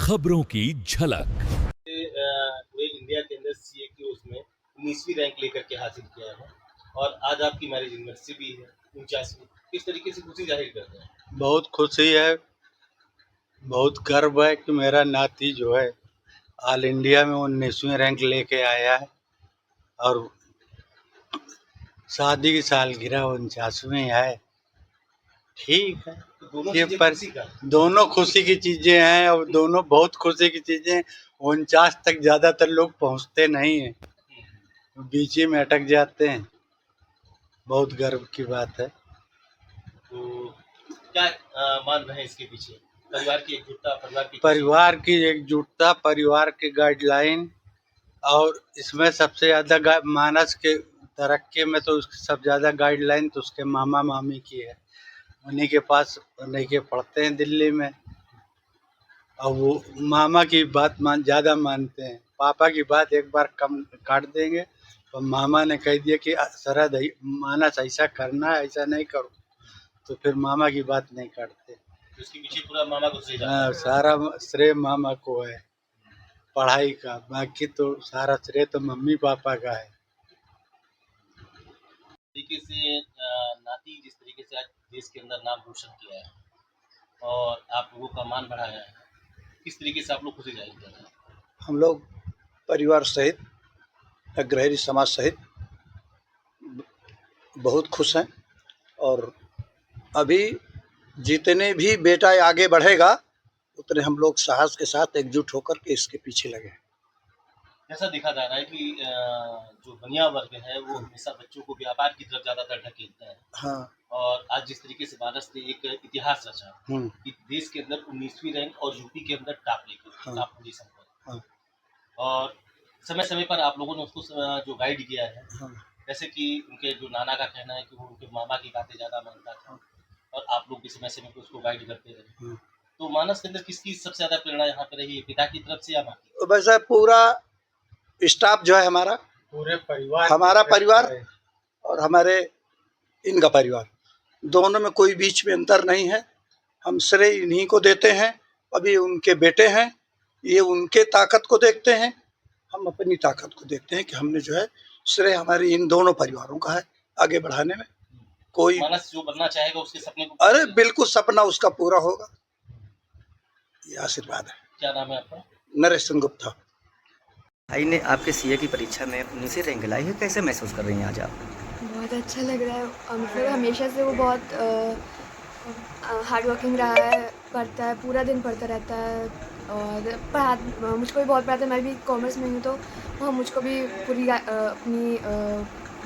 खबरों की झलक। पूरे इंडिया के अंदर सीए की उसमें 19वीं रैंक लेकर के हासिल किया है और आज आपकी मैरिज यूनिवर्सिटी भी है 49वीं। किस तरीके से खुशी जाहिर करते हैं? बहुत खुशी है, बहुत गर्व है कि मेरा नाती जो है ऑल इंडिया में 19वीं रैंक लेके आया है और शादी की सालगिरह 49वीं है। ठीक है, तो दोनों ये चीजें पर खुशी का दोनों खुशी की चीजें हैं और दोनों बहुत खुशी की चीजें हैं। 49 तक ज्यादातर लोग पहुंचते नहीं हैं, बीच ही में अटक जाते हैं। बहुत गर्व की बात है। तो क्या मान रहे हैं इसके पीछे? परिवार की एकजुटता, परिवार की खुशी? परिवार की एकजुटता, परिवार की गाइडलाइन और इसमें सबसे ज़्यादा मानस के तरक्की में तो सबसे ज़्यादा गाइडलाइन तो उसके मामा मामी की है। उन्हीं के पास उन्हीं के पढ़ते हैं दिल्ली में और वो मामा की बात ज़्यादा मानते हैं। पापा की बात एक बार कम काट देंगे तो मामा ने कह दिया कि शरद मानस ऐसा करना है, ऐसा नहीं करो, तो फिर मामा की बात नहीं काटते। तो इसके पीछे पूरा मामा को श्रेय जाता हाँ, है। सारा श्रेय मामा को है पढ़ाई का, बाकी तो सारा श्रेय तो मम्मी पापा का है। तरीके से नाती जिस तरीके से आज देश के अंदर नाम रोशन किया है और आप लोगों का मान बढ़ाया है, किस तरीके से आप लोग खुशी जाहिर कर रहे हैं? हम लोग परिवार सहित, अग्रहरी समाज सहित बहुत खुश हैं और अभी जितने भी बेटा आगे बढ़ेगा उतने हम लोग साहस के साथ एकजुट होकर के इसके पीछे लगे हैं। ऐसा देखा जा रहा है कि जो बनिया वर्ग है वो हमेशा बच्चों को व्यापार की तरफ ज़्यादातर ढकेलता है हाँ। और आज जिस तरीके से मानस ने एक इतिहास रचा कि देश के अंदर 19वीं रैंक और यूपी के अंदर टॉप लेकर हाँ। टॉप पोजीशन पर, हाँ। और समय समय पर आप लोगों ने उसको जो गाइड किया है, हाँ। जैसे कि उनके जो नाना का कहना है कि वो उनके मामा की बातें ज़्यादा मानता था और आप लोग भी समय समय पर उसको गाइड करते रहे। हाँ। तो मानस के अंदर किसकी सबसे ज़्यादा प्रेरणा यहाँ पे रही है, पिता की तरफ से या माँ की? वैसे पूरा स्टाफ जो है हमारा हमारा परिवार और हमारे इनका परिवार दोनों में कोई बीच में अंतर नहीं है। हम श्रेय इन्हीं को देते हैं। अभी उनके बेटे हैं, ये उनके ताकत को देखते हैं, हम अपनी ताकत को देखते हैं कि हमने जो है श्रेय हमारे इन दोनों परिवारों का है आगे बढ़ाने में। कोई मानस जो बनना चाहेगा उसके सपने को अरे बिल्कुल सपना उसका पूरा होगा, ये आशीर्वाद है। क्या नाम है आपका? नरेश सिंह गुप्ता। भाई ने आपके सीए की परीक्षा में 19वीं रैंक लाई है, कैसे महसूस कर रही हैं आज आप? बहुत अच्छा लग रहा है। मतलब हमेशा से वो बहुत हार्ड वर्किंग रहा है, पढ़ता है, पूरा दिन पढ़ता रहता है और मुझको भी बहुत पढ़ाता है। मैं भी कॉमर्स में हूँ तो वो मुझको भी पूरी अपनी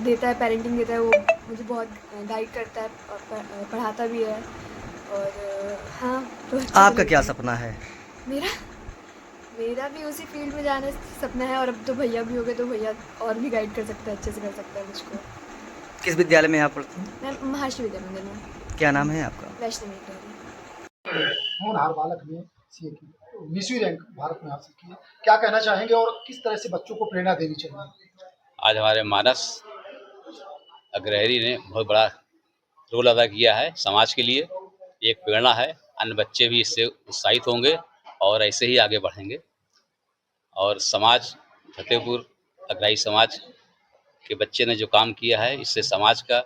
देता है, पेरेंटिंग देता है। वो मुझे बहुत गाइड करता है और पढ़ाता भी है और हाँ तो अच्छा आपका क्या सपना है? मेरा भी उसी फील्ड में जाने सपना है और अब तो भैया भी हो गए तो भैया और भी गाइड कर सकता है, अच्छे से कर सकता है मुझको। किस विद्यालय में आप पढ़ती हैं? मैं महर्षि विद्यामंदिर में। क्या नाम है आपका? वैष्णवी टोरी। होनहार बालक ने सीए की 19वीं रैंक भारत में हासिल की है, क्या कहना चाहेंगे और किस तरह से बच्चों को प्रेरणा देनी चाहिए? आज हमारे मानस अग्रहरी ने बहुत बड़ा रोल अदा किया है समाज के लिए। एक प्रेरणा है, अन्य बच्चे भी इससे उत्साहित होंगे और ऐसे ही आगे बढ़ेंगे और समाज फतेहपुर अग्रही समाज के बच्चे ने जो काम किया है इससे समाज का,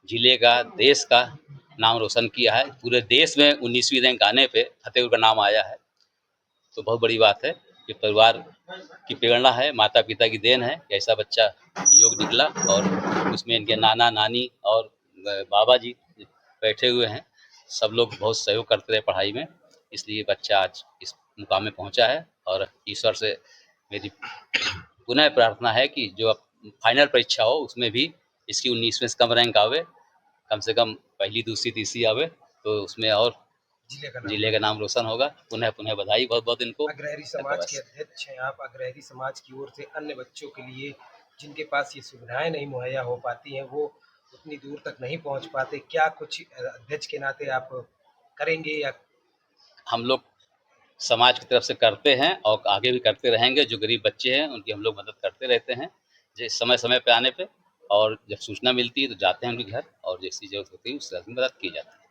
जिले का, देश का नाम रोशन किया है। पूरे देश में 19वीं रैंक आने पे फतेहपुर का नाम आया है, तो बहुत बड़ी बात है। ये परिवार की प्रेरणा है, माता पिता की देन है कि ऐसा बच्चा योग निकला और उसमें इनके नाना नानी और बाबा जी बैठे हुए हैं। सब लोग बहुत सहयोग करते रहे पढ़ाई में, इसलिए बच्चा आज इस मुकाम में पहुंचा है और ईश्वर से मेरी पुनः प्रार्थना है कि जो अब फाइनल परीक्षा हो उसमें भी इसकी 19 से कम रैंक आवे, कम से कम पहली, दूसरी, तीसरी आवे, तो उसमें और जिले का नाम रोशन होगा। पुनः पुनः बधाई बहुत बहुत इनको। अग्रहरी समाज के अध्यक्ष हैं आप। अग्रहरी समाज की ओर से अन्य बच्चों के लिए जिनके पास ये सुविधाएं नहीं मुहैया हो पाती हैं, वो उतनी दूर तक नहीं पहुंच पाते, क्या कुछ अध्यक्ष के नाते आप करेंगे? या हम लोग समाज की तरफ से करते हैं और आगे भी करते रहेंगे। जो गरीब बच्चे हैं उनकी हम लोग मदद करते रहते हैं जैसे समय समय पे आने पे, और जब सूचना मिलती है तो जाते हैं उनके घर और जैसी जरूरत होती है उस तरह की मदद की जाती है।